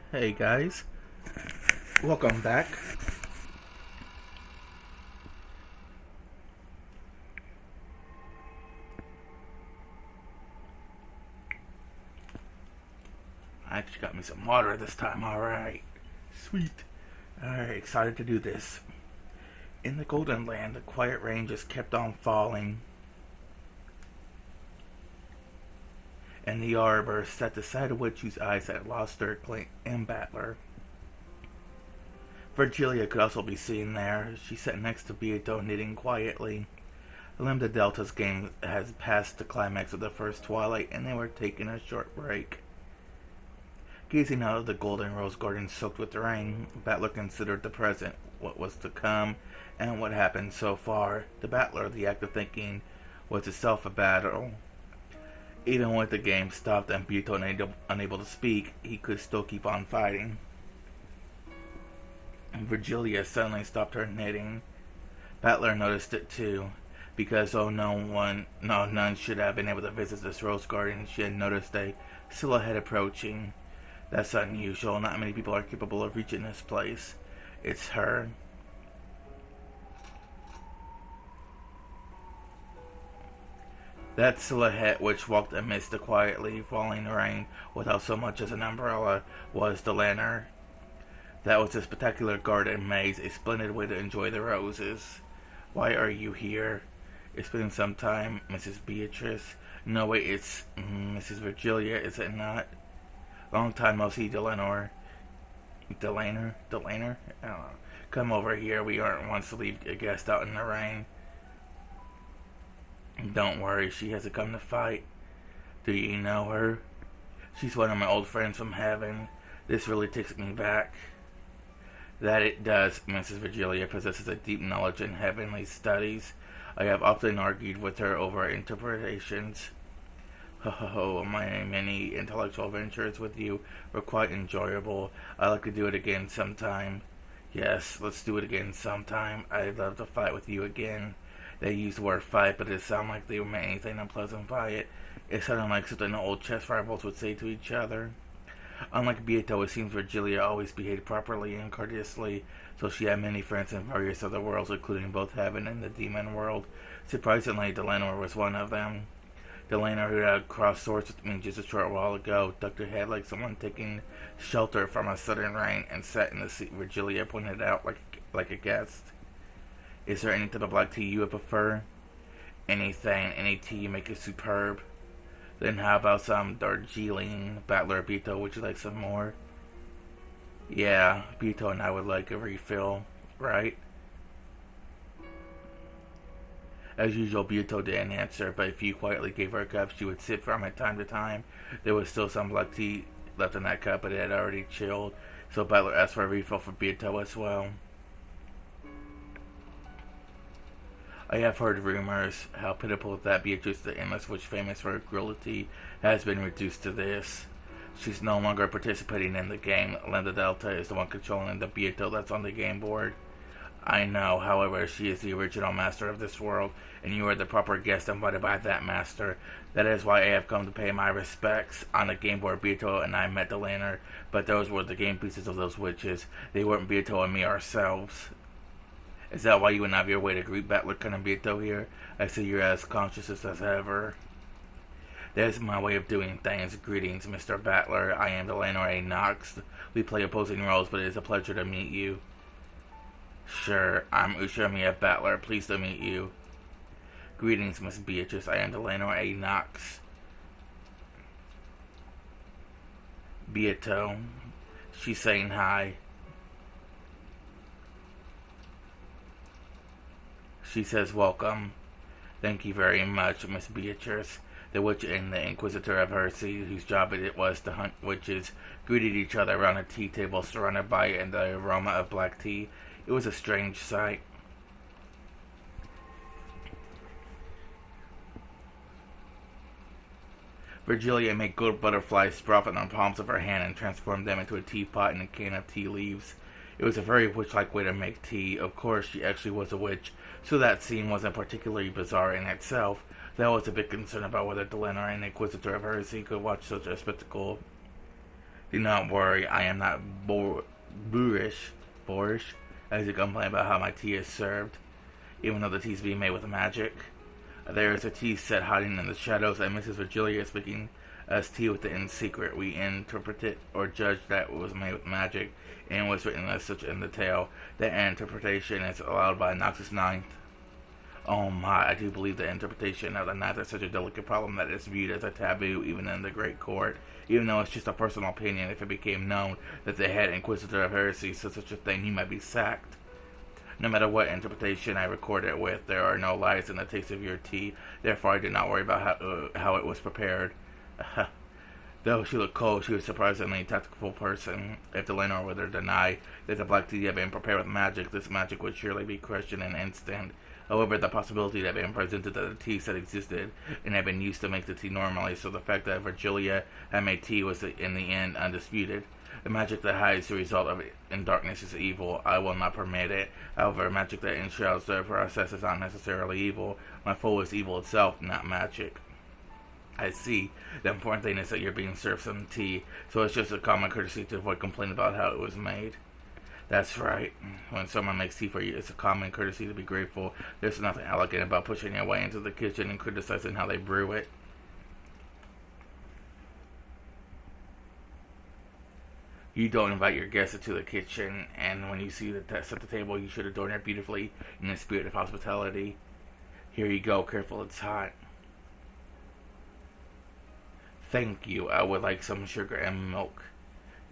Hey guys, welcome back. I actually got me some water this time, alright. Sweet. Alright, excited to do this. In the Golden Land, the quiet rain just kept on falling, and the arbor sat the side of which whose eyes had lost their glint and battler. Virgilia could also be seen there. She sat next to Beato, knitting quietly. Lambda Delta's game has passed the climax of the first twilight, and they were taking a short break. Gazing out of the golden rose garden soaked with rain, Battler considered the present, what was to come, and what happened so far. The Battler, the act of thinking, was itself a battle. Even with the game stopped and Beato unable to speak, he could still keep on fighting. Virgilia suddenly stopped her knitting. Battler noticed it too, because though none should have been able to visit this rose garden, she had noticed a silhouette approaching. That's unusual. Not many people are capable of reaching this place. It's her. That silhouette, which walked amidst the quietly falling rain without so much as an umbrella, was the lantern. That was a spectacular garden maze, a splendid way to enjoy the roses. Why are you here? It's been some time, Mrs. Beatrice. No, wait, it's Mrs. Virgilia, is it not? Long time no see, Delaner. Delaner? I don't know. Come over here. We aren't ones to leave a guest out in the rain. Don't worry, she hasn't come to fight. Do you know her? She's one of my old friends from heaven. This really takes me back. That it does. Mrs. Virgilia possesses a deep knowledge in heavenly studies. I have often argued with her over interpretations. My many intellectual ventures with you were quite enjoyable. I'd like to do it again sometime. Yes, let's do it again sometime. I'd love to fight with you again. They used the word fight, but it sounded like they meant anything unpleasant by it. It sounded like something old chess rivals would say to each other. Unlike Beato, it seems Virgilia always behaved properly and courteously, so she had many friends in various other worlds, including both heaven and the demon world. Surprisingly, Delanor was one of them. Delanor, who had crossed swords with me just a short while ago, ducked her head like someone taking shelter from a sudden rain and sat in the seat Virgilia pointed out like a guest. Is there any type of black tea you would prefer? Anything, any tea you make it superb. Then how about some Darjeeling? Battler Beato, would you like some more? Yeah, Beato and I would like a refill, right? As usual, Beato didn't answer, but if you quietly gave her a cup, she would sip from it time to time. There was still some black tea left in that cup, but it had already chilled, so Battler asked for a refill for Beato as well. I have heard rumors how pitiful that Beatrice the Endless Witch, famous for her cruelty, has been reduced to this. She's no longer participating in the game. Lambda Delta is the one controlling the Beato that's on the game board. I know, however, she is the original master of this world, and you are the proper guest invited by that master. That is why I have come to pay my respects. On the game board, Beato and I met the lantern, but those were the game pieces of those witches. They weren't Beato and me ourselves. Is that why you went out of your way to greet Battler Beato here? I see you're as conscious as ever. That is my way of doing things. Greetings, Mr. Battler. I am Delanor A. Knox. We play opposing roles, but it is a pleasure to meet you. Sure, I'm Ushamiya Battler. Pleased to meet you. Greetings, Miss Beatrice. I am Delanor A. Knox. Beato. She's saying hi. She says welcome. Thank you very much, Miss Beatrice. The witch and the Inquisitor of Hersey, whose job it was to hunt witches, greeted each other around a tea table surrounded by the aroma of black tea. It was a strange sight. Virgilia made gold butterflies sprout on the palms of her hand and transformed them into a teapot and a can of tea leaves. It was a very witch-like way to make tea. Of course, she actually was a witch, so that scene wasn't particularly bizarre in itself. That was a big concern about whether Delanor and the Inquisitor of Heresy could watch such a spectacle. Do not worry, I am not boorish, as you complain about how my tea is served, even though the tea is being made with magic. There is a tea set hiding in the shadows, and Mrs. Virgilia is speaking us tea within secret. We interpret it or judge that it was made with magic and was written as such in the tale. That interpretation is allowed by Noxus Ninth. Oh my, I do believe the interpretation of the ninth is such a delicate problem that it's viewed as a taboo even in the Great Court. Even though it's just a personal opinion, if it became known that the head Inquisitor of Heresy said such a thing, he might be sacked. No matter what interpretation I record it with, there are no lies in the taste of your tea. Therefore, I did not worry about how it was prepared. Though she looked cold, she was a surprisingly tactful person. If the landlord were to deny that the black tea had been prepared with magic, this magic would surely be questioned in an instant. However, the possibility had been presented that the tea set existed and had been used to make the tea normally, so the fact that Virgilia had made tea was in the end undisputed. The magic that hides the result of it in darkness is evil. I will not permit it. However, magic that enshrouds the process is not necessarily evil. My foe is evil itself, not magic. I see. The important thing is that you're being served some tea, so it's just a common courtesy to avoid complaining about how it was made. That's right. When someone makes tea for you, it's a common courtesy to be grateful. There's nothing elegant about pushing your way into the kitchen and criticizing how they brew it. You don't invite your guests into the kitchen, and when you see the set at the table, you should adorn it beautifully in the spirit of hospitality. Here you go. Careful, it's hot. Thank you. I would like some sugar and milk.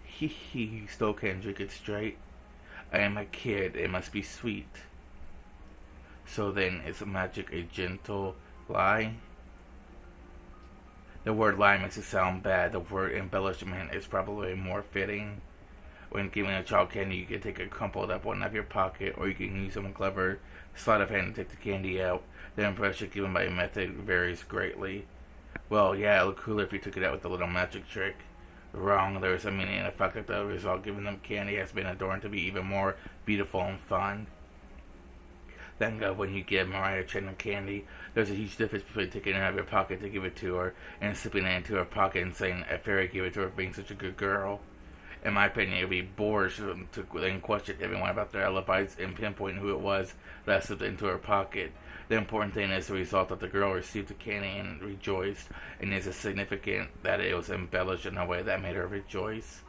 Hee hee, you still can't drink it straight. I am a kid. It must be sweet. So then, is magic a gentle lie? The word lie makes it sound bad. The word embellishment is probably more fitting. When giving a child candy, you can take a crumpled up one out of your pocket, or you can use some clever sleight of hand to take the candy out. The impression given by a method varies greatly. Well, yeah, it looked cooler if you took it out with a little magic trick. Wrong. There is a meaning in the fact that the result giving them candy has been adorned to be even more beautiful and fun. Thank God when you give Mariah Chen candy, there's a huge difference between taking it out of your pocket to give it to her and slipping it into her pocket and saying a fairy gave it to her for being such a good girl. In my opinion, it would be boorish to then question everyone about their alibis and pinpoint who it was that slipped into her pocket. The important thing is the result that the girl received the candy and rejoiced, and is it significant that it was embellished in a way that made her rejoice.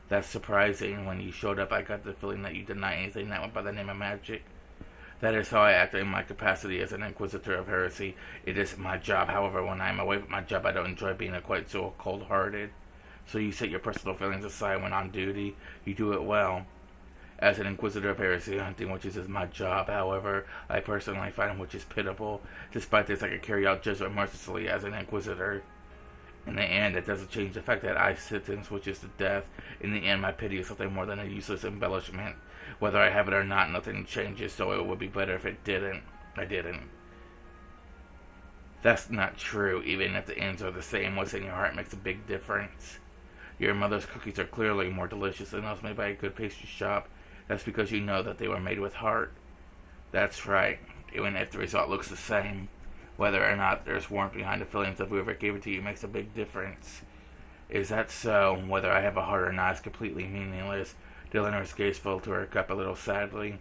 That's surprising. When you showed up, I got the feeling that you denied anything that went by the name of magic. That is how I act in my capacity as an Inquisitor of Heresy. It is my job. However, when I am away from my job, I don't enjoy being quite so cold-hearted. So you set your personal feelings aside when on duty. You do it well. As an Inquisitor of Heresy, hunting witches is my job. However, I personally find witches pitiable. Despite this, I can carry out judgment mercilessly as an Inquisitor. In the end, it doesn't change the fact that I sentence witches to death. In the end, my pity is something more than a useless embellishment. Whether I have it or not, nothing changes, so it would be better if it didn't. I didn't. That's not true. Even if the ends are the same, what's in your heart makes a big difference. Your mother's cookies are clearly more delicious than those made by a good pastry shop. That's because you know that they were made with heart. That's right. Even if the result looks the same, whether or not there's warmth behind the feelings of whoever gave it to you makes a big difference. Is that so? Whether I have a heart or not is completely meaningless. Eleanor's gaze fell to her cup a little sadly.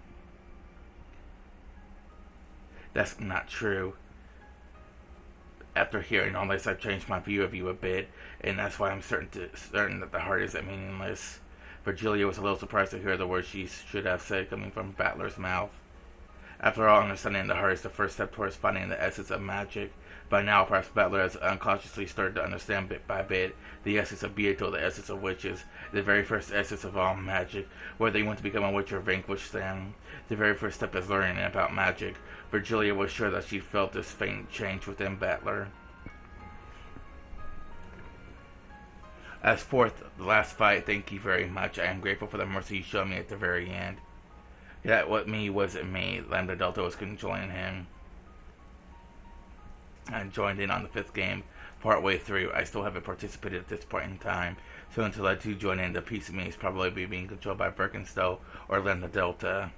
That's not true. After hearing all this, I've changed my view of you a bit, and that's why I'm certain that the heart isn't meaningless. Virgilia was a little surprised to hear the words she should have said coming from Battler's mouth. After all, understanding the heart is the first step towards finding the essence of magic. By now, perhaps Battler has unconsciously started to understand bit by bit the essence of Beato, the essence of witches, the very first essence of all magic. Whether you want to become a witch or vanquish them, the very first step is learning about magic. Virgilia was sure that she felt this faint change within Battler. As for the last fight, thank you very much. I am grateful for the mercy you showed me at the very end. That what me wasn't me. Lambda Delta was controlling him. I joined in on the 5th game partway through. I still haven't participated at this point in time. So until I do join in, the piece of me is probably being controlled by Birkenstow or Lambda Delta.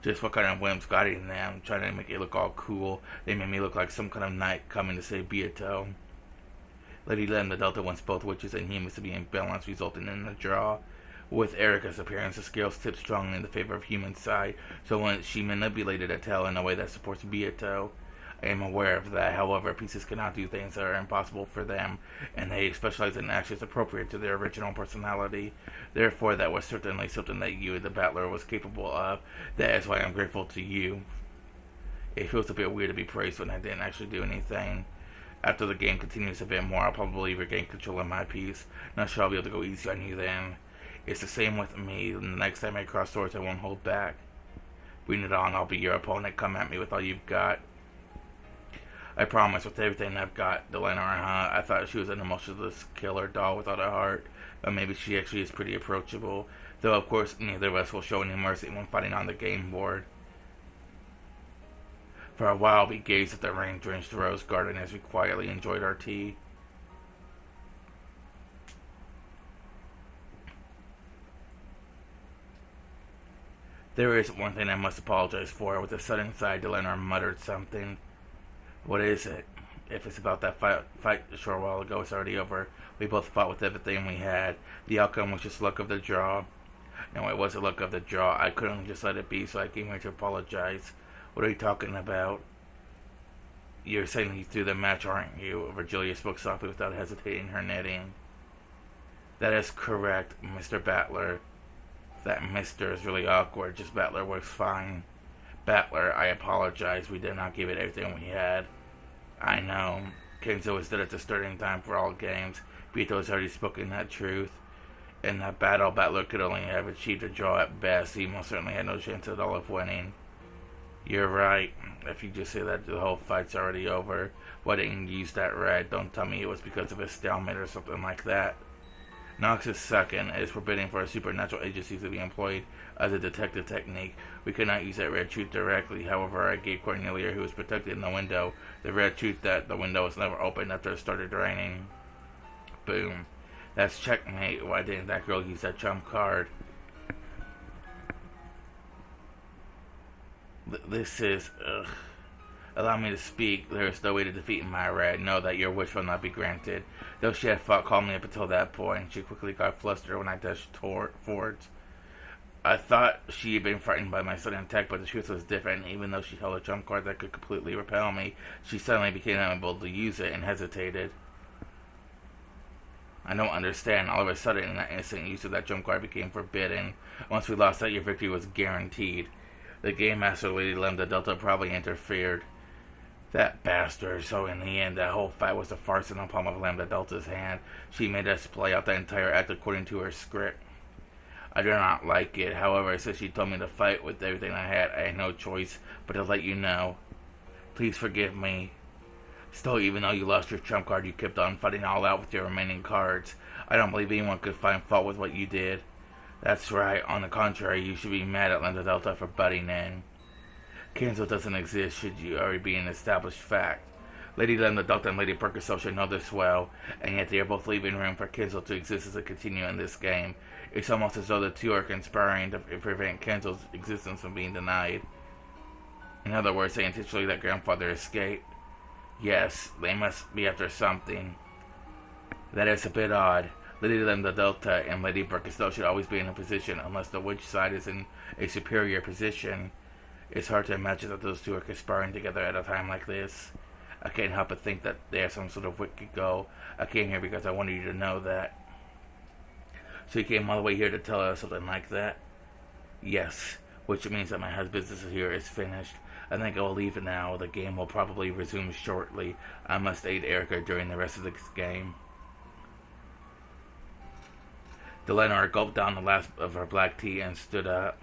Just what kind of whims guiding them, trying to make it look all cool. They made me look like some kind of knight coming to save Beato. Lady Lem, the Delta wants both witches and humans to be in balance, resulting in a draw. With Erica's appearance, the scales tip strongly in the favor of human side, so when she manipulated a tail in a way that supports Beato. I am aware of that, however, pieces cannot do things that are impossible for them, and they specialize in actions appropriate to their original personality. Therefore, that was certainly something that you, the battler, was capable of. That is why I'm grateful to you. It feels a bit weird to be praised when I didn't actually do anything. After the game continues a bit more, I'll probably regain control of my piece. Not sure I'll be able to go easy on you then. It's the same with me. The next time I cross swords, I won't hold back. Bring it on, I'll be your opponent. Come at me with all you've got. I promise, with everything I've got. Delana, I thought she was an emotionless killer doll without a heart, but maybe she actually is pretty approachable. Though, of course, neither of us will show any mercy when fighting on the game board. For a while, we gazed at the rain-drenched rose garden as we quietly enjoyed our tea. There is one thing I must apologize for. With a sudden sigh, Delana muttered something. What is it? If it's about that fight a short while ago, it's already over. We both fought with everything we had. The outcome was just luck of the draw. No, it wasn't luck of the draw. I couldn't just let it be, so I came here to apologize. What are you talking about? You're saying he's through the match, aren't you? Virgilia spoke softly without hesitating her knitting. That is correct, Mr. Battler. That Mr. is really awkward. Just Battler works fine. Battler, I apologize. We did not give it everything we had. I know. Kenzo was dead at the starting time for all games. Beato has already spoken that truth. In that battle, Battler could only have achieved a draw at best. He most certainly had no chance at all of winning. You're right. If you just say that the whole fight's already over, why didn't you use that red? Don't tell me it was because of a stalemate or something like that. Nox is second. It is forbidden for a supernatural agency to be employed as a detective technique. We could not use that red truth directly. However, I gave Cornelia, who was protected in the window, the red truth that the window was never opened after it started raining. Boom. That's checkmate. Why didn't that girl use that trump card? This is... Ugh. Allow me to speak. There is no way to defeat my red. Know that your wish will not be granted. Though she had fought calmly up until that point, she quickly got flustered when I dashed forwards. I thought she had been frightened by my sudden attack, but the truth was different. Even though she held a trump card that could completely repel me, she suddenly became unable to use it and hesitated. I don't understand. All of a sudden, in that instant, use of that trump card became forbidden. Once we lost that, your victory was guaranteed. The game master, Lady Lem, the Delta, probably interfered. That bastard. So in the end, that whole fight was a farce in the palm of Lambda Delta's hand. She made us play out the entire act according to her script. I do not like it. However, since she told me to fight with everything I had no choice but to let you know. Please forgive me. Still, even though you lost your trump card, you kept on fighting all out with your remaining cards. I don't believe anyone could find fault with what you did. That's right. On the contrary, you should be mad at Lambda Delta for butting in. Kenzo doesn't exist should you already be an established fact. Lady Lambda Delta and Lady Percusel should know this well, and yet they are both leaving room for Kenzo to exist as a continue in this game. It's almost as though the two are conspiring to prevent Kenzo's existence from being denied. In other words, they intentionally let grandfather escape. Yes, they must be after something. That is a bit odd. Lady Lambda Delta and Lady Percusel should always be in a position unless the witch side is in a superior position. It's hard to imagine that those two are conspiring together at a time like this. I can't help but think that they have some sort of wicked goal. I came here because I wanted you to know that. So you came all the way here to tell us something like that? Yes, which means that my husband's business here is finished. I think I will leave now. The game will probably resume shortly. I must aid Erica during the rest of this game. Delana gulped down the last of her black tea and stood up.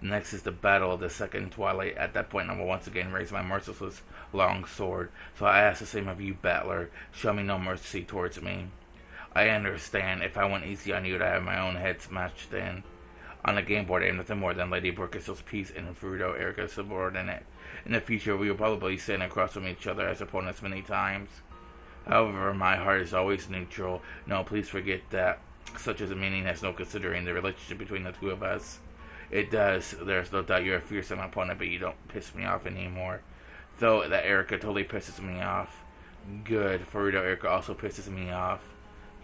Next is the battle of the second twilight. At that point, I will once again raise my merciless long sword. So I ask the same of you, Battler. Show me no mercy towards me. I understand. If I went easy on you, I'd have my own head smashed in. On the game board, I am nothing more than Lady Percusel's piece and Fruto Erica's subordinate. In the future, we will probably stand across from each other as opponents many times. However, my heart is always neutral. No, please forget that. Such as a meaning has no considering the relationship between the two of us. It does. There's no doubt you're a fearsome opponent, but you don't piss me off anymore. Though that Erica totally pisses me off. Good. Furuto Erica also pisses me off.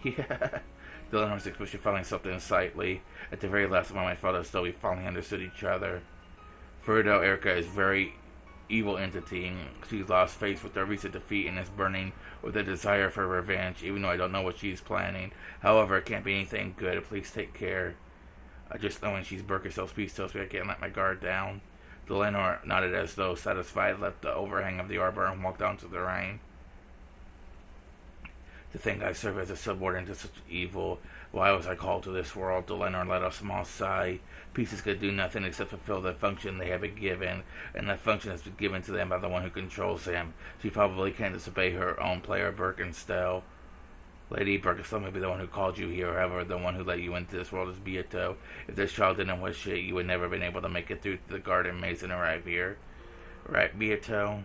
Yeah. Delenor's expression finally something slightly. At the very last moment, I felt as though we finally understood each other. Furuto Erica is very evil entity. She's lost faith with her recent defeat and is burning with a desire for revenge, even though I don't know what she's planning. However, it can't be anything good. Please take care. Just knowing she's broke herself speaks tells me I can't let my guard down. Delenor nodded as though satisfied, left the overhang of the arbor and walked down to the rain. To think I serve as a subordinate to such evil. Why was I called to this world? Delenor let a small sigh. Pieces could do nothing except fulfill the function they have been given, and that function has been given to them by the one who controls them. She probably can't disobey her own player, Birkenstell. Lady Birkenstell may be the one who called you here, however, the one who let you into this world is Beato. If this child didn't wish it, you would never have been able to make it through the garden maze and arrive here. Right, Beato?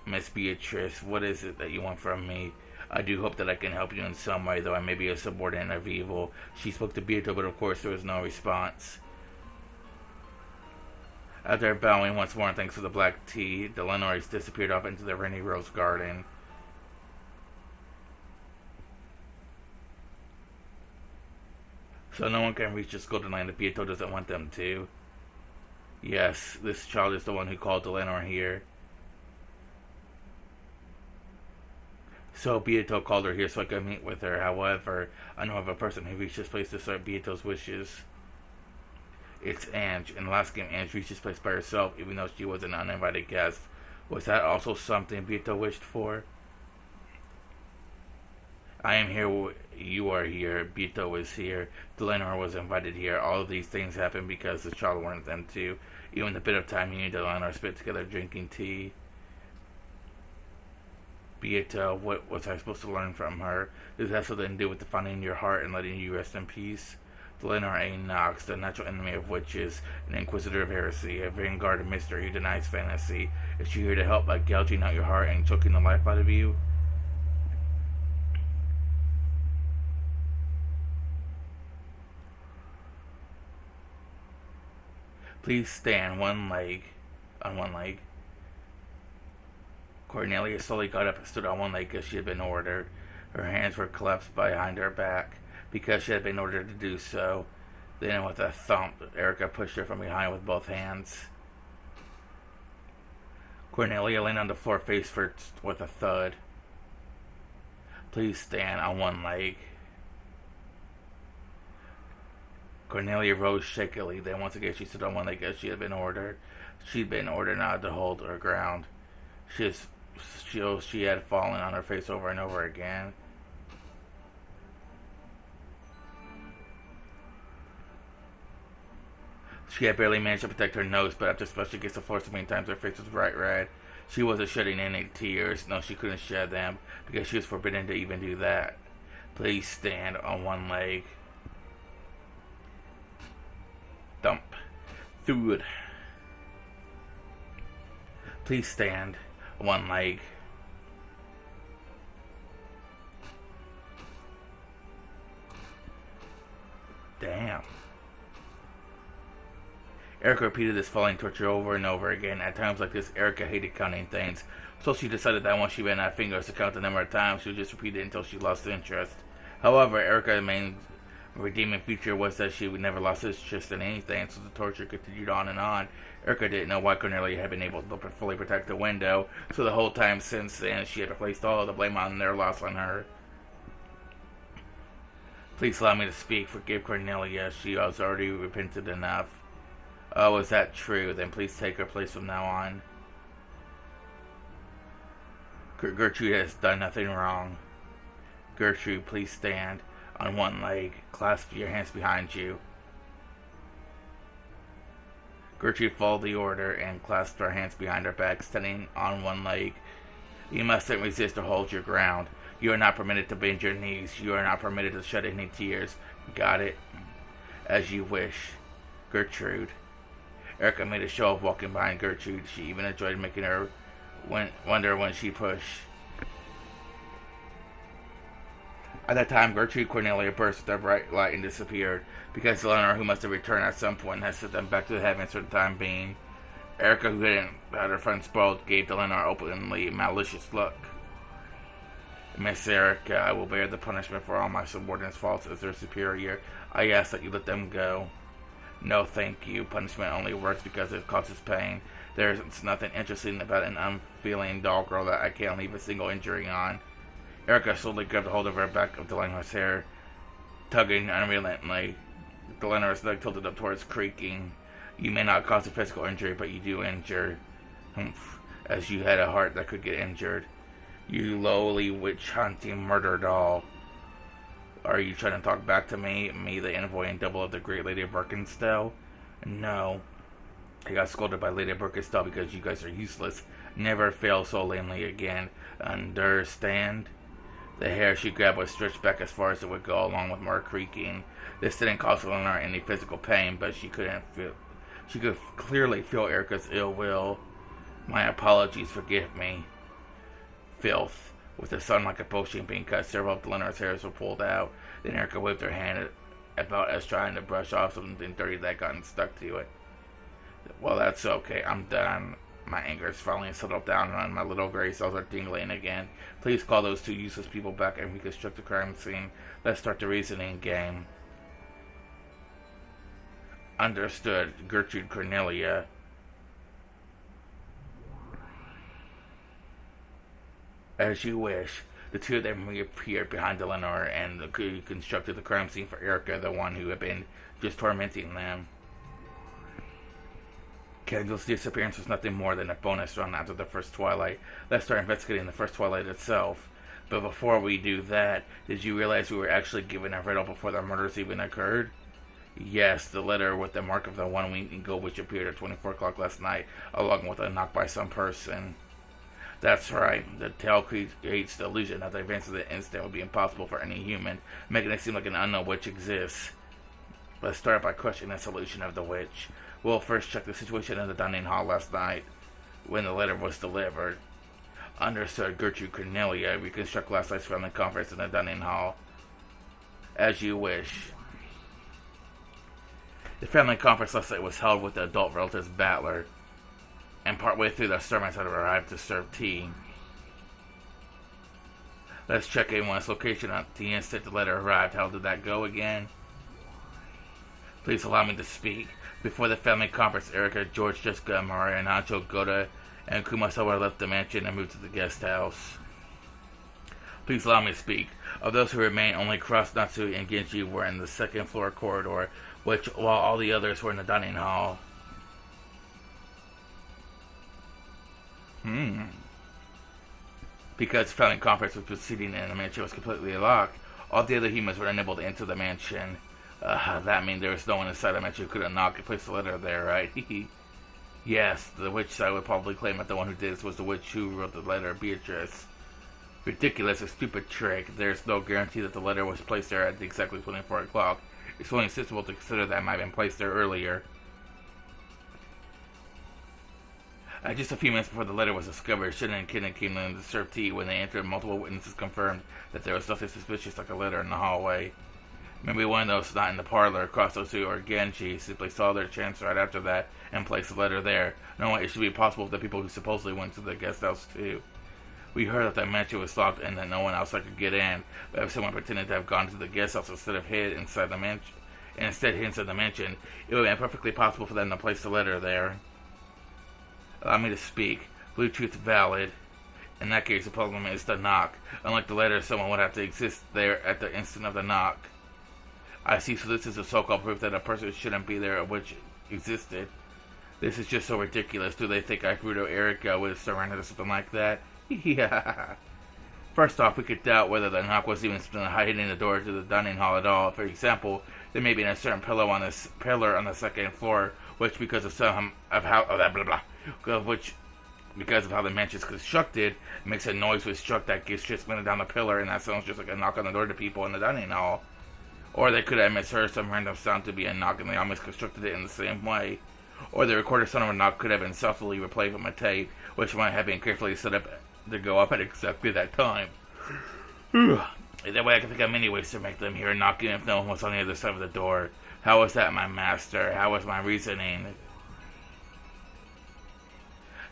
Miss Beatrice, what is it that you want from me? I do hope that I can help you in some way, though I may be a subordinate of evil. She spoke to Beato, but of course there was no response. After bowing once more and thanks for the black tea, Delenor disappeared off into the rainy rose garden. So no one can reach this golden land if Beato doesn't want them to. Yes, this child is the one who called Delenor here. So Beato called her here so I could meet with her. However, I know of a person who reached this place to serve Beato's wishes. It's Ange. In the last game, Ange reached this place by herself, even though she was an uninvited guest. Was that also something Beato wished for? I am here, you are here, Beato is here, Delenor was invited here. All of these things happened because the child wanted them to. Even the bit of time he and Delenor spent together drinking tea. Beato, what was I supposed to learn from her? This has something to do with finding your heart and letting you rest in peace. Delenor A. Knox, the natural enemy of witches, an inquisitor of heresy, a vanguard of mystery who denies fantasy. Is she here to help by gouging out your heart and choking the life out of you? Please stand on one leg. Cornelia slowly got up and stood on one leg as she had been ordered. Her hands were clasped behind her back because she had been ordered to do so. Then with a thump, Erica pushed her from behind with both hands. Cornelia lay on the floor face first with a thud. Please stand on one leg. Cornelia rose shakily. Then once again she stood on one leg as she had been ordered. She'd been ordered not to hold her ground. She had fallen on her face over and over again. She had barely managed to protect her nose, but after splashing against the floor so many times, her face was bright red. She wasn't shedding any tears. No, she couldn't shed them, because she was forbidden to even do that. Please stand on one leg. Thump. Thud. Please stand on one leg. Damn. Erica repeated this falling torture over and over again. At times like this, Erica hated counting things, so she decided that once she ran out of fingers to count the number of times, she would just repeat it until she lost interest. However, Erica's main redeeming feature was that she would never lost interest in anything, so the torture continued on and on. Erica didn't know why Cornelia had been able to fully protect the window, so the whole time since then, she had placed all of the blame on their loss on her. Please allow me to speak. Forgive Cornelia. She has already repented enough. Oh, is that true? Then please take her place from now on. Gertrude has done nothing wrong. Gertrude, please stand on one leg. Clasp your hands behind you. Gertrude followed the order and clasped her hands behind her back, standing on one leg. You mustn't resist or hold your ground. You are not permitted to bend your knees. You are not permitted to shed any tears. Got it? As you wish. Gertrude. Erica made a show of walking behind Gertrude. She even enjoyed making her wonder when she pushed. At that time, Gertrude Cornelia burst with their bright light and disappeared, because Eleanor, who must have returned at some point, had sent them back to the heavens for the time being. Erica, who hadn't had her friend spoiled, gave Deleanor openly malicious look. Miss Erica, I will bear the punishment for all my subordinates' faults as their superior. I ask that you let them go. No, thank you. Punishment only works because it causes pain. There's nothing interesting about an unfeeling doll girl that I can't leave a single injury on. Erica slowly grabbed a hold of her back of Deleanor's hair, tugging unrelentingly. Deleanor's leg tilted up towards creaking. You may not cause a physical injury, but you do injure. Humph. As you had a heart that could get injured. You lowly witch-hunting murder doll. Are you trying to talk back to me? Me, the envoy and double of the great Lady Birkenstell? No. I got scolded by Lady Birkenstell because you guys are useless. Never fail so lamely again. Understand? The hair she grabbed was stretched back as far as it would go, along with more creaking. This didn't cause Eleanor any physical pain, but she could clearly feel Erica's ill will. My apologies, forgive me. Filth. With the sun like a potion being cut, several of Deleanor's hairs were pulled out. Then Erica waved her hand about as trying to brush off something dirty that gotten stuck to it. Well, that's okay. I'm done. My anger is finally settled down and my little gray cells are tingling again. Please call those two useless people back and reconstruct the crime scene. Let's start the reasoning game. Understood, Gertrude Cornelia. As you wish. The two of them reappeared behind Deleanor and reconstructed the crime scene for Erica, the one who had been just tormenting them. Kendall's disappearance was nothing more than a bonus run after the first Twilight. Let's start investigating the first Twilight itself. But before we do that, did you realize we were actually given a riddle before the murders even occurred? Yes, the letter with the mark of the one-winged eagle which appeared at 24 o'clock last night, along with a knock by some person. That's right. The tale creates the illusion that the events of the incident would be impossible for any human, making it seem like an unknown witch exists. Let's start by questioning the solution of the witch. We'll first check the situation in the dining hall last night, when the letter was delivered. Understood, Gertrude Cornelia. Reconstruct last night's family conference in the dining hall. As you wish. The family conference last night was held with the adult relatives Battler, and partway through the servants had arrived to serve tea. Let's check in on its location at the instant the letter arrived. How did that go again? Please allow me to speak. Before the family conference, Erica, George, Jessica, Maria, and Ancho, Goda, and Kumasawa left the mansion and moved to the guest house. Please allow me to speak. Of those who remained, only Cross, Natsu, and Genji were in the second floor corridor, while all the others were in the dining hall. Because the family conference was proceeding and the mansion was completely locked, all the other humans were unable to enter the mansion. That means there was no one inside the mansion who could have knocked and placed the letter there, right? Yes, the witch side would probably claim that the one who did this was the witch who wrote the letter, Beatrice. Ridiculous, a stupid trick. There's no guarantee that the letter was placed there at exactly 24 o'clock. It's only sensible to consider that it might have been placed there earlier. Just a few minutes before the letter was discovered, Shin and Ken came in to serve tea. When they entered, multiple witnesses confirmed that there was nothing suspicious like a letter in the hallway. Maybe one of those not in the parlor across those two, or Genji, simply saw their chance right after that and placed the letter there. No, it should be possible for the people who supposedly went to the guest house too. We heard that the mansion was locked and that no one outside could get in, but if someone pretended to have gone to the guest house instead of hid inside the mansion, it would have been perfectly possible for them to place the letter there. Allow me to speak. Bluetooth valid. In that case, the problem is the knock. Unlike the letter, someone would have to exist there at the instant of the knock. I see, so this is a so-called proof that a person shouldn't be there which existed. This is just so ridiculous. Do they think Fruto Erica would have surrendered to something like that? Yeah. First off, we could doubt whether the knock was even hiding the door to the dining hall at all. For example, there may be a certain pillar on the second floor, which because of how the mansion is constructed, makes a noise when struck that gets just spinning down the pillar, and that sounds just like a knock on the door to people in the dining hall. Or they could have misheard some random sound to be a knock, and they almost constructed it in the same way. Or the recorded sound of a knock could have been stealthily replayed from a tape, which might have been carefully set up to go up at exactly that time. That way I can think of many ways to make them hear knocking if no one was on the other side of the door. How was that, my master? How was my reasoning?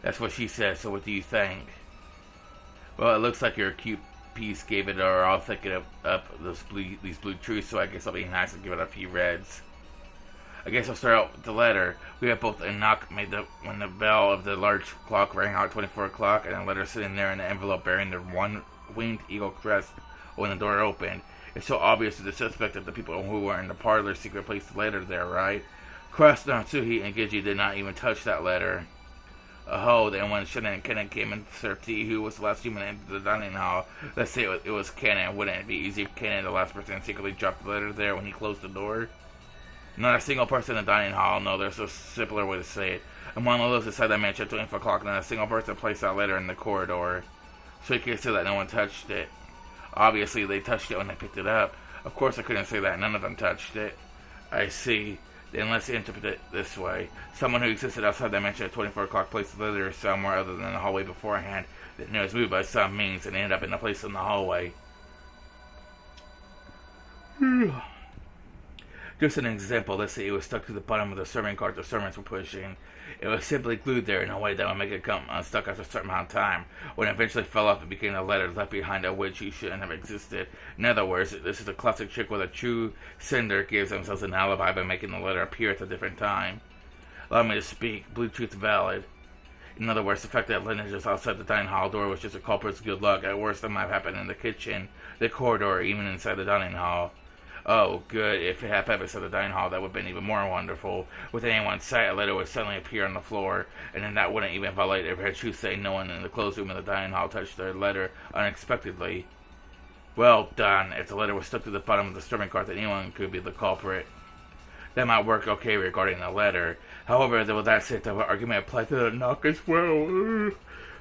That's what she says, so what do you think? Well, it looks like your cute piece gave it, or I'll think it up these blue truths, so I guess I'll be nice and give it a few reds. I guess I'll start out with the letter. We have both a knock made when the bell of the large clock rang out at 24 o'clock, and a letter sitting there in an envelope bearing the one-winged eagle crest when the door opened. It's so obvious to the suspect that the people who were in the parlor secret placed the letter there, right? Cross, Natsuhi, and Gigi did not even touch that letter. Oh, then when Shannon and Kennen came in to serve tea, who was the last human into the dining hall? Let's say it was Kennen. Wouldn't it be easy if Kennen, the last person, secretly dropped the letter there when he closed the door? Not a single person in the dining hall. No, there's a simpler way to say it. Among all those inside that mansion at 24 o'clock, not a single person placed that letter in the corridor. So you can't say that no one touched it. Obviously, they touched it when they picked it up. Of course, I couldn't say that none of them touched it. I see. Then let's interpret it this way. Someone who existed outside that mansion at 24 o'clock placed the letter somewhere other than the hallway beforehand. Then it was moved by some means and ended up in a place in the hallway. Just an example, let's say it was stuck to the bottom of the serving cart the servants were pushing. It was simply glued there in a way that would make it come unstuck after a certain amount of time. When it eventually fell off, it became a letter left behind of which he shouldn't have existed. In other words, this is a classic trick where the true sender gives themselves an alibi by making the letter appear at a different time. Allow me to speak. Blue truth valid. In other words, the fact that Linda just outside the dining hall door was just a culprit's good luck. At worst, that might have happened in the kitchen, the corridor, or even inside the dining hall. Oh, good. If it had happened inside the dining hall, that would have been even more wonderful. With anyone's sight, a letter would suddenly appear on the floor, and then that wouldn't even violate if her truth say no one in the closed room of the dining hall touched their letter unexpectedly. Well done. If the letter was stuck to the bottom of the serving cart, then anyone could be the culprit. That might work okay regarding the letter. However, with that said, the argument applied to the knock as well.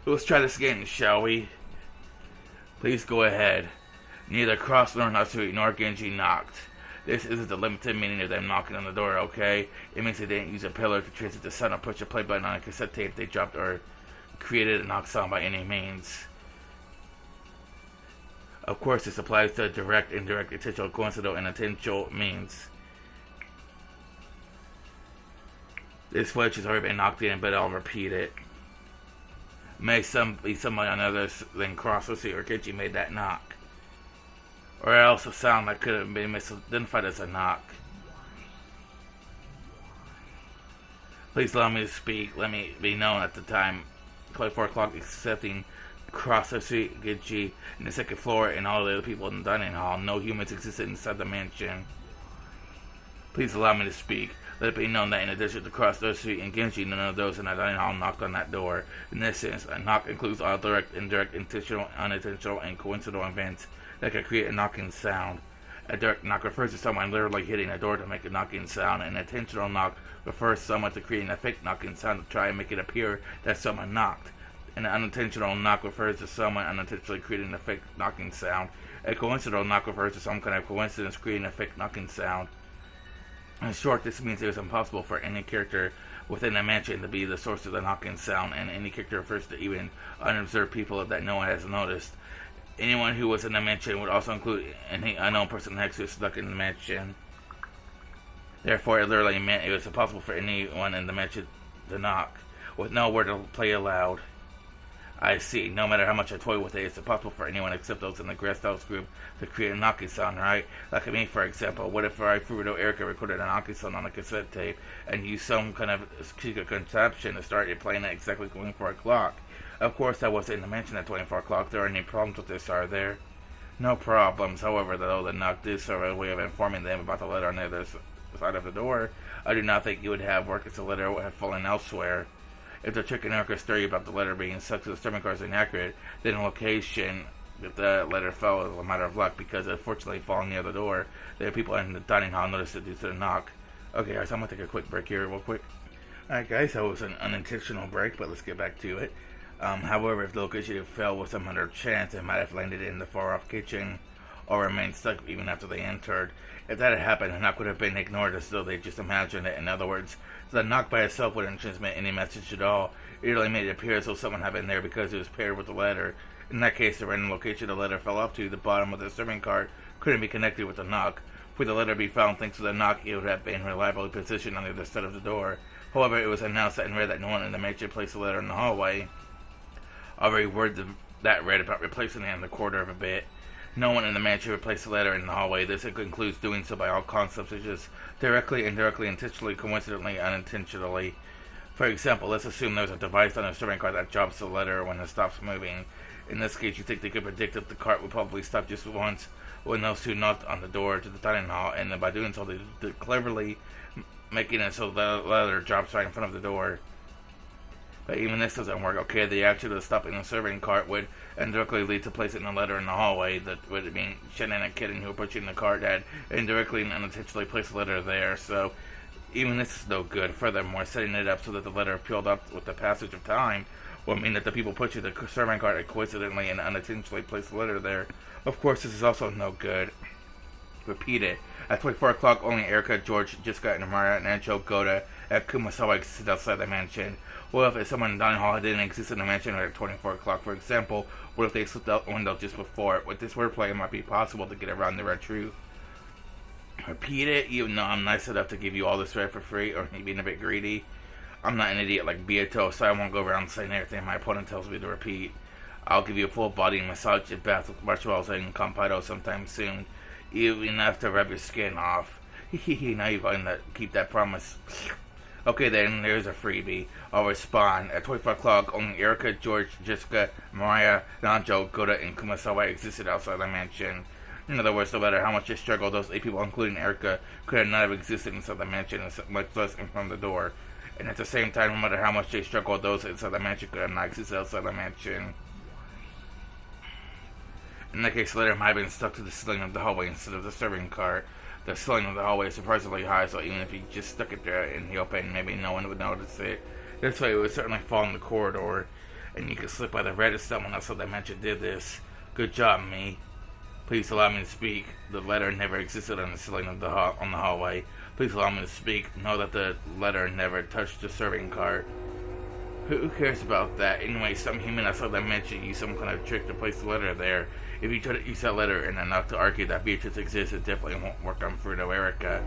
Let's try this again, shall we? Please go ahead. Neither Cross nor Natsui nor Genji knocked. This isn't the limited meaning of them knocking on the door, okay? It means they didn't use a pillar to transmit the sound or push a play button on a cassette tape they dropped or created a knock sound by any means. Of course, this applies to direct, indirect, intentional, coincidental, and intentional means. This switch has already been knocked in, but I'll repeat it. May be somebody on others than Cross or Genji made that knock. Or else a sound that could have been misidentified as a knock. Please allow me to speak. Let me be known at the time. 24 o'clock, accepting Cross Genji in the second floor and all the other people in the dining hall. No humans existed inside the mansion. Please allow me to speak. Let it be known that in addition to Cross and Genji, none of those in the dining hall knocked on that door. In this sense, a knock includes all direct, indirect, intentional, unintentional, and coincidental events that could create a knocking sound. A direct knock refers to someone literally hitting a door to make a knocking sound. An intentional knock refers to someone to creating a fake knocking sound to try and make it appear that someone knocked. An unintentional knock refers to someone unintentionally creating a fake knocking sound. A coincidental knock refers to some kind of coincidence creating a fake knocking sound. In short, this means it is impossible for any character within a mansion to be the source of the knocking sound, and any character refers to even unobserved people that no one has noticed. Anyone who was in the mansion would also include any unknown person next to stuck in the mansion. Therefore, it literally meant it was impossible for anyone in the mansion to knock, with no word to play aloud. I see. No matter how much I toy with it, it's impossible for anyone except those in the guest house group to create a knocking sound, right? Like me, for example. What if Furuto Erica recorded a knocking sound on a cassette tape and used some kind of secret contraption to start it playing at exactly 24 o'clock? Of course, that wasn't in the mansion at 24 o'clock. There are any problems with this, are there? No problems. However, though the knock did serve as a way of informing them about the letter on the other side of the door, I do not think it would have worked if the letter would have fallen elsewhere. If the trick in Erica's theory about the letter being stuck to the serving car is inaccurate, then the location that the letter fell is a matter of luck because it fortunately fallen near the door. The people in the dining hall noticed it due to the knock. Okay, guys, I'm going to take a quick break here real quick. Alright guys, that was an unintentional break, but let's get back to it. However, if the location fell with some other chance, it might have landed in the far-off kitchen or remained stuck even after they entered. If that had happened, the knock would have been ignored as though they just imagined it. In other words, the knock by itself wouldn't transmit any message at all. It really made it appear as though someone had been there because it was paired with the letter. In that case, the random location the letter fell off to, the bottom of the serving cart, couldn't be connected with the knock. For the letter to be found thanks to the knock, it would have been reliably positioned on the other side of the door. However, it was announced that in red that no one in the mansion placed a letter in the hallway. Already word that read about replacing it in the quarter of a bit. No one in the mansion would place a letter in the hallway. This includes doing so by all concepts such as directly, indirectly, intentionally, coincidentally, unintentionally. For example, let's assume there's a device on a serving cart that drops the letter when it stops moving. In this case, you think they could predict that the cart would probably stop just once when those two knocked on the door to the dining hall, and then by doing so, they cleverly making it so the letter drops right in front of the door. But even this doesn't work. Okay, the action of stopping the serving cart would indirectly lead to placing a letter in the hallway. That would mean Shannon and Kitten, who were pushing the cart, had indirectly and unintentionally placed a letter there. So even this is no good. Furthermore, setting it up so that the letter peeled up with the passage of time will mean that the people pushing the serving cart had coincidentally and unintentionally placed the letter there. Of course, this is also no good. Repeat it. At 24 o'clock, only Erica, George, Jessica, and Mariah and Ancho Goda at Kumasawa existed outside the mansion. Well, if someone in the dining hall didn't exist in the mansion at 24 o'clock, for example, what if they slipped out the window just before? With this wordplay, it might be possible to get around the red truth. Repeat it, even though I'm nice enough to give you all this right for free, or being a bit greedy. I'm not an idiot like Beato, so I won't go around saying everything my opponent tells me to repeat. I'll give you a full body massage and bath with marshmallows and Campado sometime soon, even enough to rub your skin off. Now you're going to keep that promise. Okay then, there's a freebie. I'll respond. At 24 o'clock, only Erica, George, Jessica, Mariah, Nanjo, Goda, and Kumasawa existed outside the mansion. In other words, no matter how much they struggled, those 8 people, including Erica, could not have existed inside the mansion, much less in front of the door. And at the same time, no matter how much they struggled, those inside the mansion could have not existed outside the mansion. In that case, the letter might have been stuck to the ceiling of the hallway instead of the serving cart. The ceiling of the hallway is surprisingly high, so even if you just stuck it there in the open, maybe no one would notice it. This way, it would certainly fall in the corridor, and you could slip by the red if someone else in the mansion did this. Good job, me. Please allow me to speak. The letter never existed on the ceiling of the on the hallway. Please allow me to speak. Know that the letter never touched the serving cart. Who cares about that? Anyway, some human outside that mansion used some kind of trick to place the letter there. If you try to use that letter and enough to argue that Beatrice exists, it definitely won't work on Fruto Erica.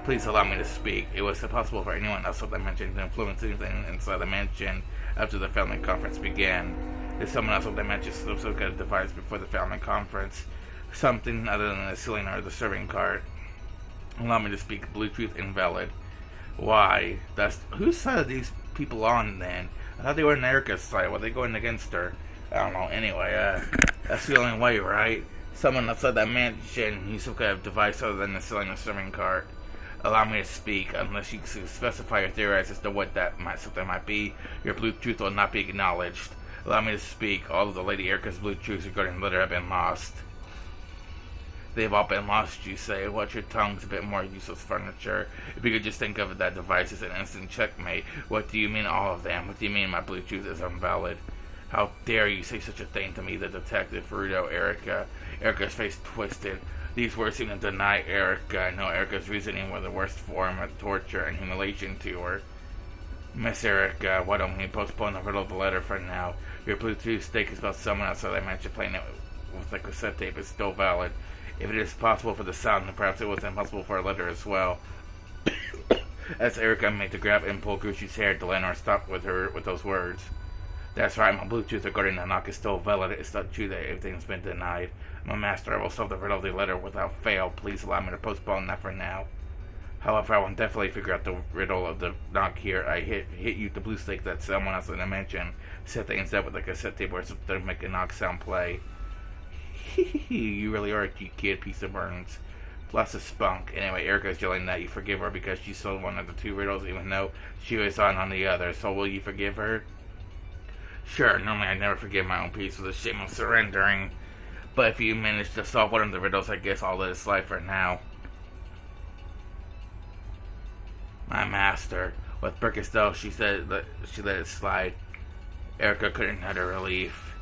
Please allow me to speak. It was impossible for anyone outside the mansion to influence anything inside the mansion after the family conference began. If someone outside the mansion slips up a device before the family conference, something other than the ceiling or the serving cart, allow me to speak. Bluetooth invalid. Why? Whose side are these people on then? I thought they were on Erica's side. Were they going against her? I don't know. Anyway, that's the only way, right? Someone outside that mansion used some kind of device other than the ceiling or serving cart. Allow me to speak. Unless you specify or theorize as to what something might be, your Bluetooth will not be acknowledged. Allow me to speak. All of the Lady Erica's Bluetooths regarding the letter have been lost. They've all been lost, you say. Watch your tongues, a bit more useless furniture. If you could just think of that device as an instant checkmate. What do you mean all of them? What do you mean my Bluetooth is invalid? How dare you say such a thing to me, the detective, Rudo, Erica. Erica's face twisted. These words seemed to deny Erica. I know Erica's reasoning were the worst form of torture and humiliation to her. Miss Erica, why don't we postpone the riddle of the letter for now? Your Bluetooth stake is about someone outside I mentioned playing it with a cassette tape is still valid. If it is possible for the sound, then perhaps it was impossible for a letter as well. As Erica made the grab and pull Gucci's hair, Delanor stopped with her with those words. That's right, my Bluetooth regarding the knock is still valid. It's not true that everything's been denied. I'm a master. I will solve the riddle of the letter without fail. Please allow me to postpone that for now. However, I will definitely figure out the riddle of the knock here. I hit you with the blue stick that someone else in the mansion set the instead with a cassette tape or something to make a knock sound play. You really are a cute kid, piece of burns. Lots of spunk. Anyway, Erica's yelling that you forgive her because she sold one of the 2 riddles even though she was on the other. So will you forgive her? Sure, normally I never forgive my own piece for the shame of surrendering. But if you manage to solve one of the riddles, I guess I'll let it slide for now. My master. With Birkenstow, she let it slide. Erica couldn't utter relief.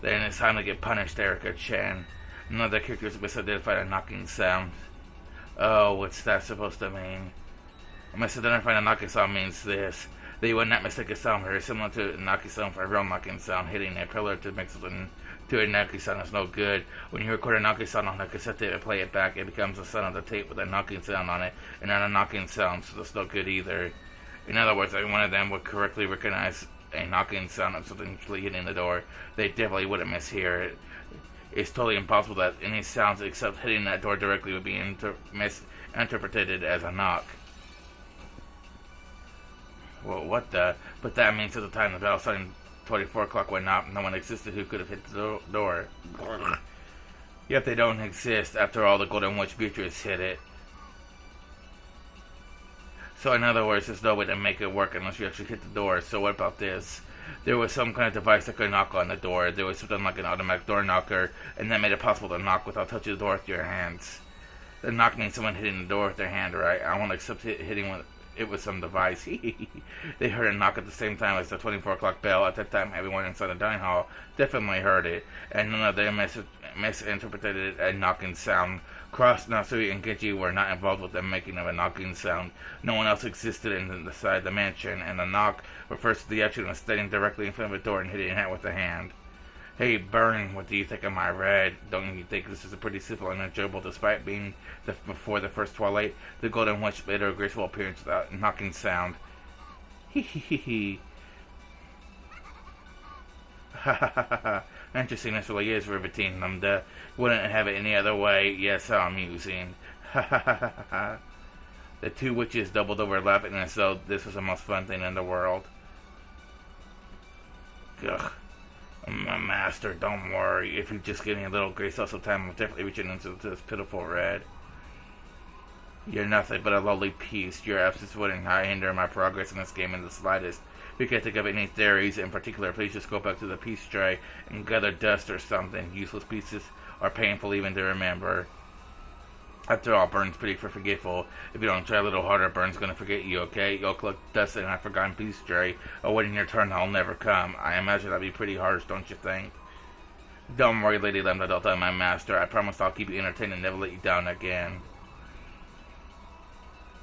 Then it's time to get punished, Erica Chan. None of the characters misidentified a knocking sound. Oh, what's that supposed to mean? Misidentifying a knocking sound means this. That you would not mistake a sound very similar to a knocking sound for a real knocking sound. Hitting a pillar to make something to a knocking sound is no good. When you record a knocking sound on a cassette tape and play it back, it becomes the sound of the tape with a knocking sound on it, and not a knocking sound, so that's no good either. In other words, if one of them would correctly recognize a knocking sound of something hitting the door, they definitely wouldn't mishear it. It's totally impossible that any sounds except hitting that door directly would be misinterpreted as a knock. Well, what the? But that means at the time the bell sign 24 o'clock went off, no one existed who could have hit the door. Yet they don't exist. After all, the Golden Witch Beatrice hit it. So in other words, there's no way to make it work unless you actually hit the door. So what about this? There was some kind of device that could knock on the door. There was something like an automatic door knocker, and that made it possible to knock without touching the door with your hands. The knock means someone hitting the door with their hand, right? I won't accept hitting it with some device. They heard a knock at the same time as the 24 o'clock bell. At that time, everyone inside the dining hall definitely heard it, and none of them misinterpreted it as a knocking sound. Cross, Nasui, and Genji were not involved with the making of a knocking sound. No one else existed inside the mansion, and the knock refers to the action of standing directly in front of a door and hitting it with a hand. Hey, Burn, what do you think of my red? Don't you think this is a pretty simple and enjoyable despite being before the first twilight? The Golden Witch made her graceful appearance without knocking sound. Hee hee hee hee. Ha ha ha ha. Interesting, this really is riveting. Wouldn't have it any other way. Yes, how amusing. Ha ha ha ha ha. The two witches doubled over laughing as though this was the most fun thing in the world. Ugh. My master, don't worry. If you just give me a little grace also time, I'll definitely reach into this pitiful red. You're nothing but a lowly piece. Your absence wouldn't hinder my progress in this game in the slightest. If you can't think of any theories in particular, please just go back to the piece tray and gather dust or something. Useless pieces are painful even to remember. After all, Burn's pretty forgetful. If you don't try a little harder, Burn's gonna forget you, okay? You'll collect dust in a forgotten piece tray, or waiting your turn that'll never come. I imagine that'd be pretty harsh, don't you think? Don't worry, Lady Lambda Delta, my master. I promise I'll keep you entertained and never let you down again.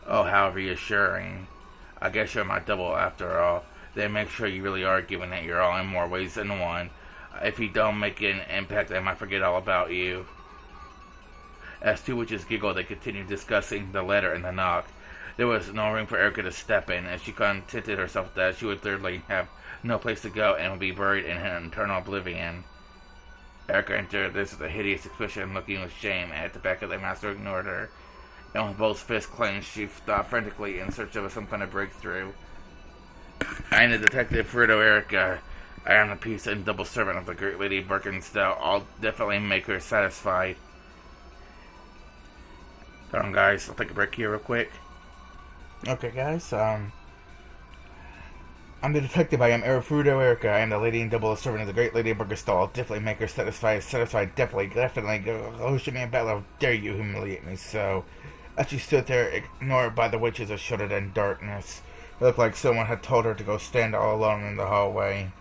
Oh, how reassuring. I guess you're my double after all. Then make sure you really are giving it your all in more ways than one. If you don't make an impact, I might forget all about you. As two witches giggled, they continued discussing the letter and the knock. There was no room for Erica to step in, and she contented herself with that she would thirdly have no place to go and would be buried in an eternal oblivion. Erica entered this with a hideous expression, looking with shame at the back of the master ignored her. And with both fists clenched, she thought frantically in search of some kind of breakthrough. I am the detective Fruto Erica. I am the peace and double servant of the great Lady Birkenstow. I'll definitely make her satisfied. Hold on, guys. I'll take a break here real quick. Okay, guys. I'm the detective. I am Fruto Erica. I am the lady and double servant of the great Lady Birkenstow. I'll definitely make her satisfied. Satisfied, definitely. Oh, shoot me in battle. How dare you humiliate me so? As she stood there, ignored by the witches that shuddered in darkness. It looked like someone had told her to go stand all alone in the hallway.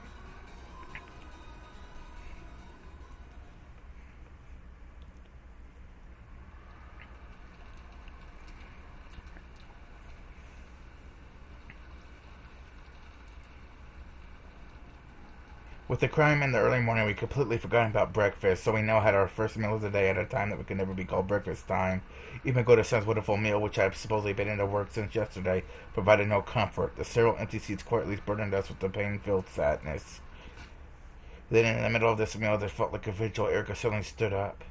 With the crime in the early morning, we completely forgot about breakfast, so we now had our first meal of the day at a time that we could never be called breakfast time. Even go to Sun's wonderful meal, which I've supposedly been into work since yesterday, provided no comfort. The several empty seats quietly burdened us with the pain-filled sadness. Then, in the middle of this meal, there felt like a vigil. Erica suddenly stood up.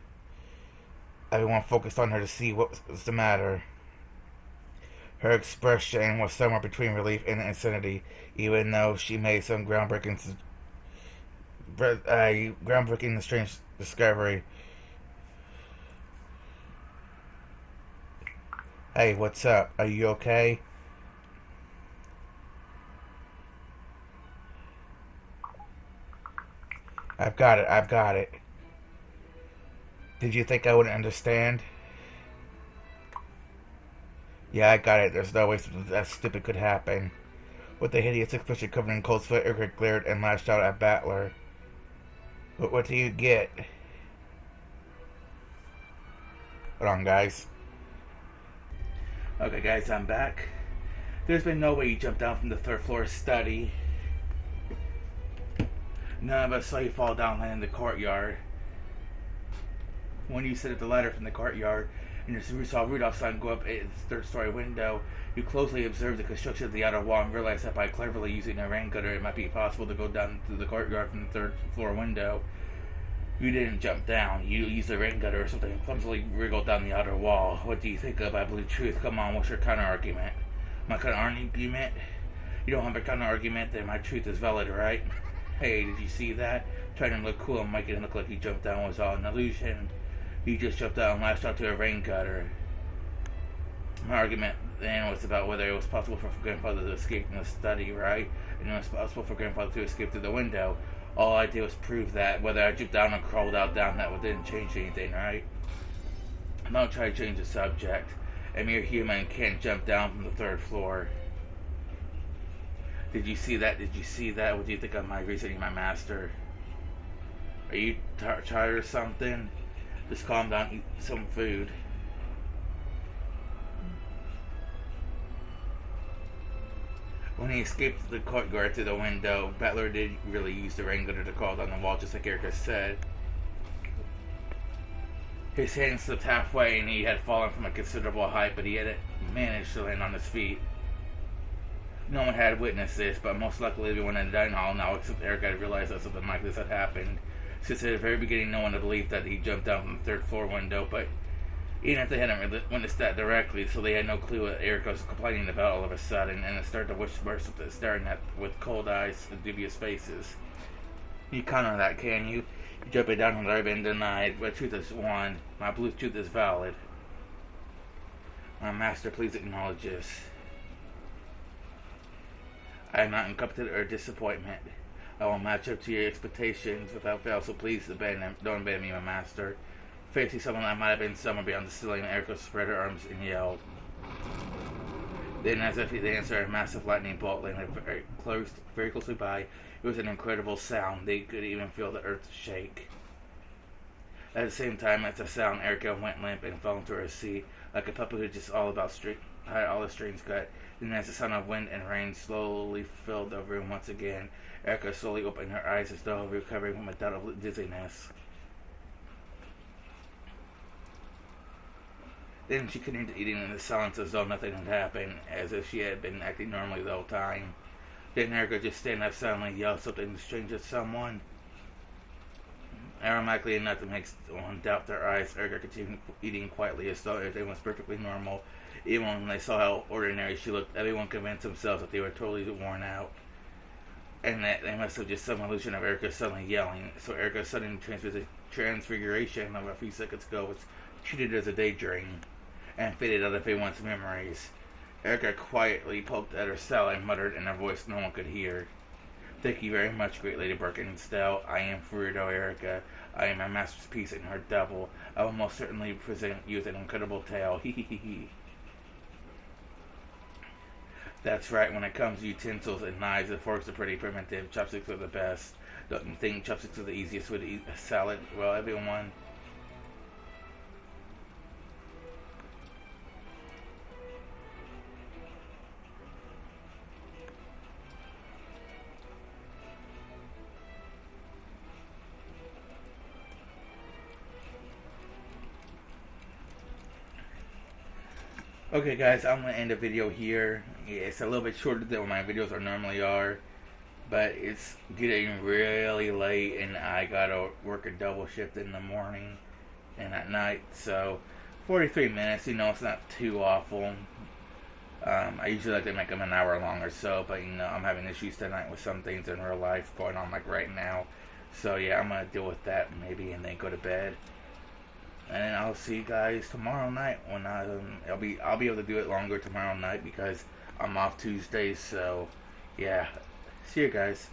Everyone focused on her to see what was the matter. Her expression was somewhere between relief and insanity, even though she made some groundbreaking and strange discovery. Hey, what's up? Are you okay? I've got it. Did you think I wouldn't understand? Yeah, I got it. There's no way something that stupid could happen. With a hideous expression covered in cold sweat, Erica glared and lashed out at Battler. But what do you get? Hold on, guys. Okay, guys, I'm back. There's been no way you jumped down from the third floor study. None of us saw you fall down in the courtyard. When you sit at the ladder from the courtyard and you saw Rudolph's son go up its third-story window, you closely observed the construction of the outer wall and realized that by cleverly using a rain gutter, it might be possible to go down to the courtyard from the third-floor window. You didn't jump down. You used a rain gutter or something and clumsily wriggled down the outer wall. What do you think of? I believe truth. Come on, what's your counter-argument? My counter-argument? You don't have a counter-argument, then my truth is valid, right? Hey, did you see that? Trying to look cool and making it look like you jumped down was all an illusion. You just jumped out and lashed out to a rain gutter. My argument then was about whether it was possible for Grandfather to escape from the study, right? And it was possible for Grandfather to escape through the window. All I did was prove that. Whether I jumped down or crawled out down, that didn't change anything, right? Don't try to change the subject. A mere human can't jump down from the third floor. Did you see that? Did you see that? What do you think of my reasoning, my master? Are you tired or something? Just calm down, eat some food. When he escaped the courtyard through the window, Battler did really use the rain gutter to crawl down the wall, just like Erica said. His hand slipped halfway and he had fallen from a considerable height, but he had managed to land on his feet. No one had witnessed this, but most likely everyone in the dining hall now except Erica had realized that something like this had happened. Since at the very beginning no one had believed that he jumped down from the third floor window, but even if they hadn't witnessed that directly, so they had no clue what Erica was complaining about all of a sudden, and it started to whisper something, staring at with cold eyes and dubious faces. You counter that, can you? You jump it down when I've been denied, but truth is won. My blue truth is valid. My master, please acknowledge this. I am not incompetent or disappointment. I will match up to your expectations without fail, so please don't abandon me, my master. Facing someone I might have been somewhere beyond the ceiling, Erica spread her arms and yelled. Then, as if the answer, a massive lightning bolt landed very closely by. It was an incredible sound. They could even feel the earth shake. At the same time as the sound, Erica went limp and fell into her seat, like a puppy who just had all the strings cut. Then, as the sound of wind and rain slowly filled the room once again, Erica slowly opened her eyes as though recovering from a bout of dizziness. Then she continued eating in the silence as though nothing had happened, as if she had been acting normally the whole time. Then Erica just stand up suddenly, yelled something strange at someone. Aromatically enough to make one doubt their eyes, Erica continued eating quietly as though everything was perfectly normal. Even when they saw how ordinary she looked, everyone convinced themselves that they were totally worn out, and that they must have just some illusion of Erica suddenly yelling. So Erica's sudden transfiguration of a few seconds ago was treated as a daydream and faded out of everyone's memories. Erica quietly poked at her cell and muttered in a voice no one could hear. Thank you very much, great Lady Birkenstow. I am Frudo, Erica. I am my master's piece and her double. I will most certainly present you with an incredible tale. Hee hee hee hee. That's right, when it comes to utensils and knives and forks are pretty primitive. Chopsticks are the best. Don't you think chopsticks are the easiest way to eat a salad? Well, everyone... Okay guys, I'm going to end the video here. It's a little bit shorter than what my videos normally are, but it's getting really late and I got to work a double shift in the morning and at night, so 43 minutes, it's not too awful. I usually like to make them an hour long or so, but I'm having issues tonight with some things in real life going on like right now, so yeah, I'm going to deal with that maybe and then go to bed. And I'll see you guys tomorrow night when I'll be able to do it longer tomorrow night because I'm off Tuesdays. So yeah, see you guys.